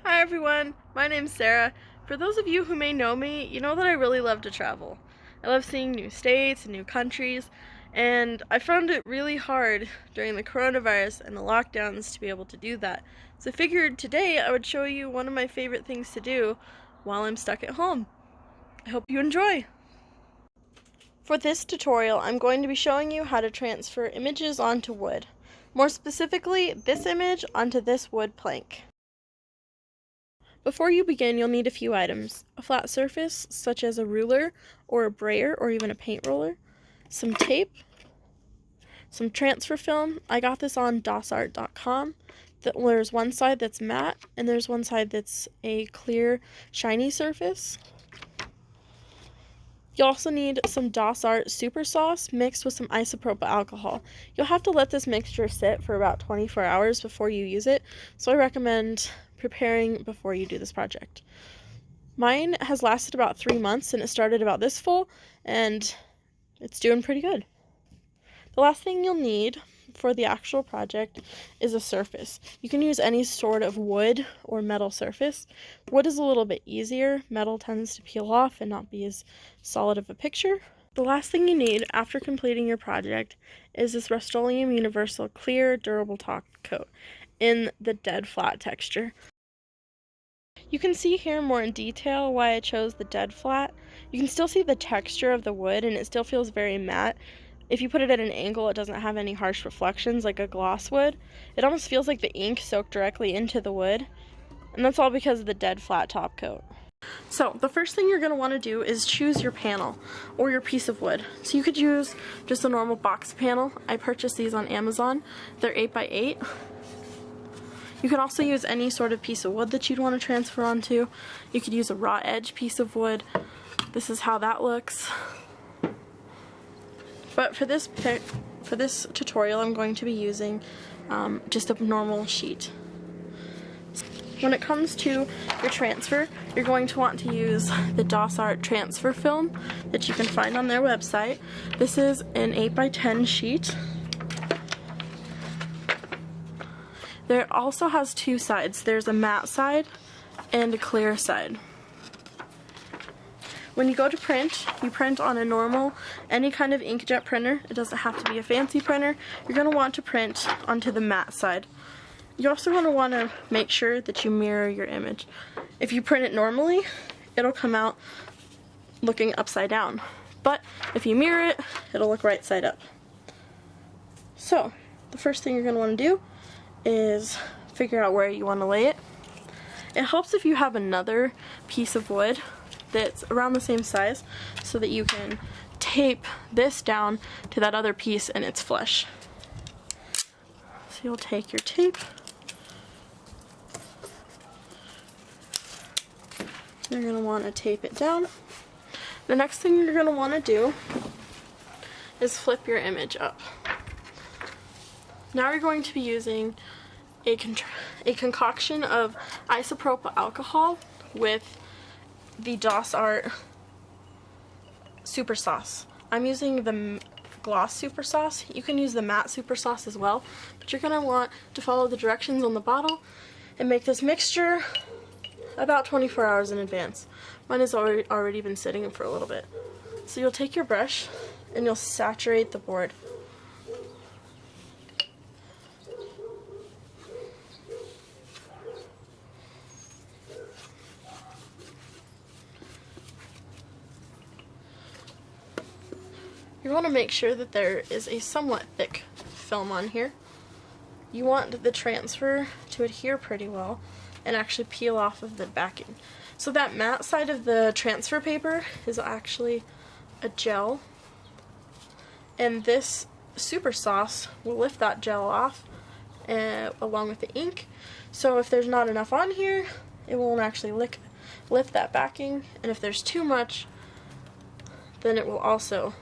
Hi everyone, my name's Sarah. For those of you who may know me, you know that I really love to travel. I love seeing new states and new countries, and I found it really hard during the coronavirus and the lockdowns to be able to do that. So I figured today I would show you one of my favorite things to do while I'm stuck at home. I hope you enjoy! For this tutorial, I'm going to be showing you how to transfer images onto wood. More specifically, this image onto this wood plank. Before you begin, you'll need a few items. A flat surface, such as a ruler or a brayer or even a paint roller, some tape, some transfer film. I got this on DASSart.com. There's one side that's matte and there's one side that's a clear, shiny surface. You'll also need some DASSart super sauce mixed with some isopropyl alcohol. You'll have to let this mixture sit for about 24 hours before you use it, so I recommend preparing before you do this project. Mine has lasted about 3 months and it started about this full and it's doing pretty good. The last thing you'll need for the actual project is a surface. You can use any sort of wood or metal surface. Wood is a little bit easier. Metal tends to peel off and not be as solid of a picture. The last thing you need after completing your project is this Rust-Oleum Universal Clear Durable Top Coat in the dead flat texture. You can see here more in detail why I chose the dead flat. You can still see the texture of the wood and it still feels very matte. If you put it at an angle, it doesn't have any harsh reflections like a gloss would. It almost feels like the ink soaked directly into the wood, and that's all because of the dead flat top coat. So the first thing you're going to want to do is choose your panel or your piece of wood. So you could use just a normal box panel. I purchased these on Amazon. They're 8x8. You can also use any sort of piece of wood that you'd want to transfer onto. You could use a raw edge piece of wood. This is how that looks. But for this tutorial, I'm going to be using just a normal sheet. When it comes to your transfer, you're going to want to use the DASSart transfer film that you can find on their website. This is an 8x10 sheet. There also has two sides. There's a matte side and a clear side. When you go to print, you print on a normal, any kind of inkjet printer. It doesn't have to be a fancy printer. You're going to want to print onto the matte side. You also want to make sure that you mirror your image. If you print it normally, it'll come out looking upside down. But if you mirror it, it'll look right side up. So, the first thing you're going to want to do is figure out where you want to lay it. It helps if you have another piece of wood that's around the same size so that you can tape this down to that other piece and it's flush. So you'll take your tape, you're going to want to tape it down. The next thing you're going to want to do is flip your image up. Now you're going to be using a concoction of isopropyl alcohol with the DASSart super sauce. I'm using the gloss super sauce. You can use the matte super sauce as well, but you're going to want to follow the directions on the bottle and make this mixture about 24 hours in advance. Mine has already been sitting for a little bit. So you'll take your brush and you'll saturate the board. You want to make sure that there is a somewhat thick film on here. You want the transfer to adhere pretty well and actually peel off of the backing. So that matte side of the transfer paper is actually a gel, and this super sauce will lift that gel off along with the ink. So if there's not enough on here, it won't actually lift that backing, and if there's too much, then it will also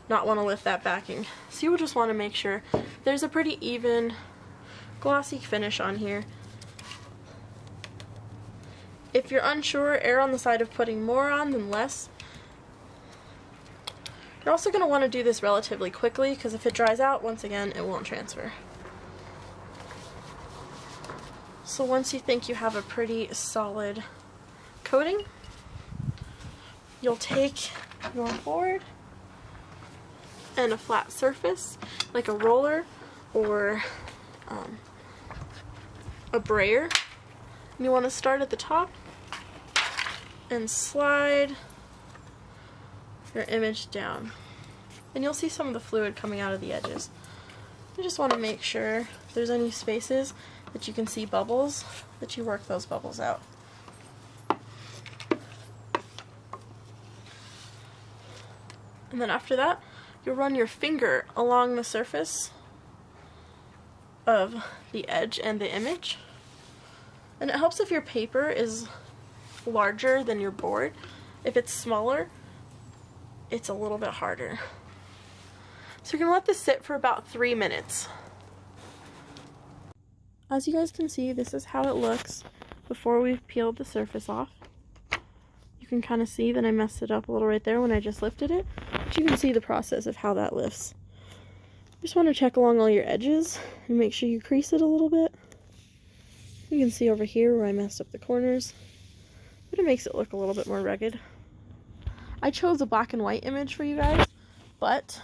not want to lift that backing. So you will just want to make sure there's a pretty even glossy finish on here. If you're unsure, err on the side of putting more on than less. You're also going to want to do this relatively quickly because if it dries out, once again, it won't transfer. So once you think you have a pretty solid coating, you'll take your board and a flat surface like a roller or a brayer, and you want to start at the top and slide your image down, and you'll see some of the fluid coming out of the edges. You just want to make sure if there's any spaces that you can see bubbles, that you work those bubbles out. And then after that, you'll run your finger along the surface of the edge and the image. And it helps if your paper is larger than your board. If it's smaller, it's a little bit harder. So you're going to let this sit for about 3 minutes. As you guys can see, this is how it looks before we've peeled the surface off. You can kind of see that I messed it up a little right there when I just lifted it, but you can see the process of how that lifts. Just want to check along all your edges and make sure you crease it a little bit. You can see over here where I messed up the corners, but it makes it look a little bit more rugged. I chose a black and white image for you guys, but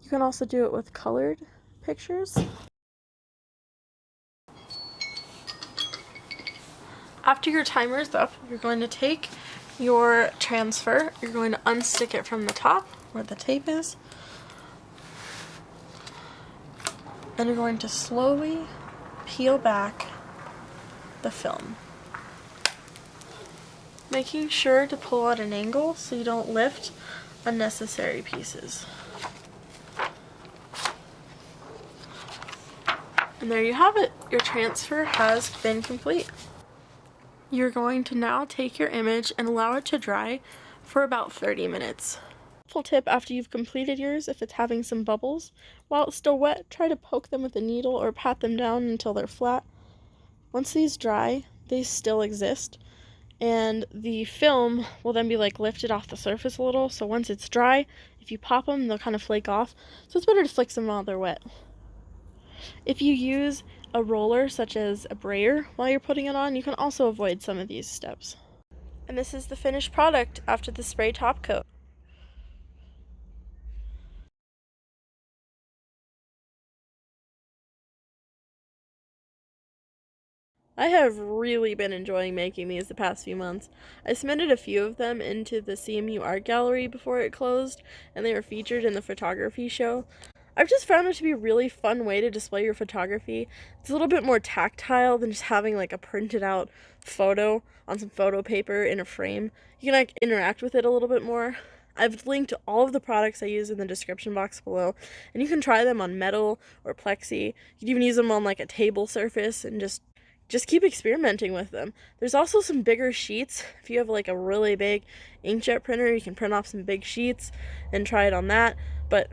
you can also do it with colored pictures. After your timer is up, you're going to take your transfer, you're going to unstick it from the top where the tape is, and you're going to slowly peel back the film, making sure to pull at an angle so you don't lift unnecessary pieces. And there you have it. Your transfer has been complete. You're going to now take your image and allow it to dry for about 30 minutes. Helpful tip after you've completed yours, if it's having some bubbles, while it's still wet, try to poke them with a needle or pat them down until they're flat. Once these dry, they still exist, and the film will then be like lifted off the surface a little, so once it's dry, if you pop them, they'll kind of flake off, so it's better to fix them while they're wet. If you use a roller such as a brayer while you're putting it on, you can also avoid some of these steps. And this is the finished product after the spray top coat. I have really been enjoying making these the past few months. I submitted a few of them into the CMU Art Gallery before it closed, and they were featured in the photography show. I've just found it to be a really fun way to display your photography. It's a little bit more tactile than just having like a printed out photo on some photo paper in a frame. You can like interact with it a little bit more. I've linked all of the products I use in the description box below, and you can try them on metal or plexi. You can even use them on like a table surface and just keep experimenting with them. There's also some bigger sheets. If you have like a really big inkjet printer, you can print off some big sheets and try it on that. But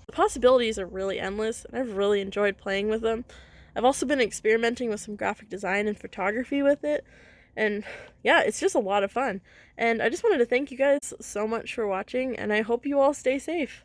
the possibilities are really endless, and I've really enjoyed playing with them. I've also been experimenting with some graphic design and photography with it, and yeah, it's just a lot of fun. And I just wanted to thank you guys so much for watching, and I hope you all stay safe.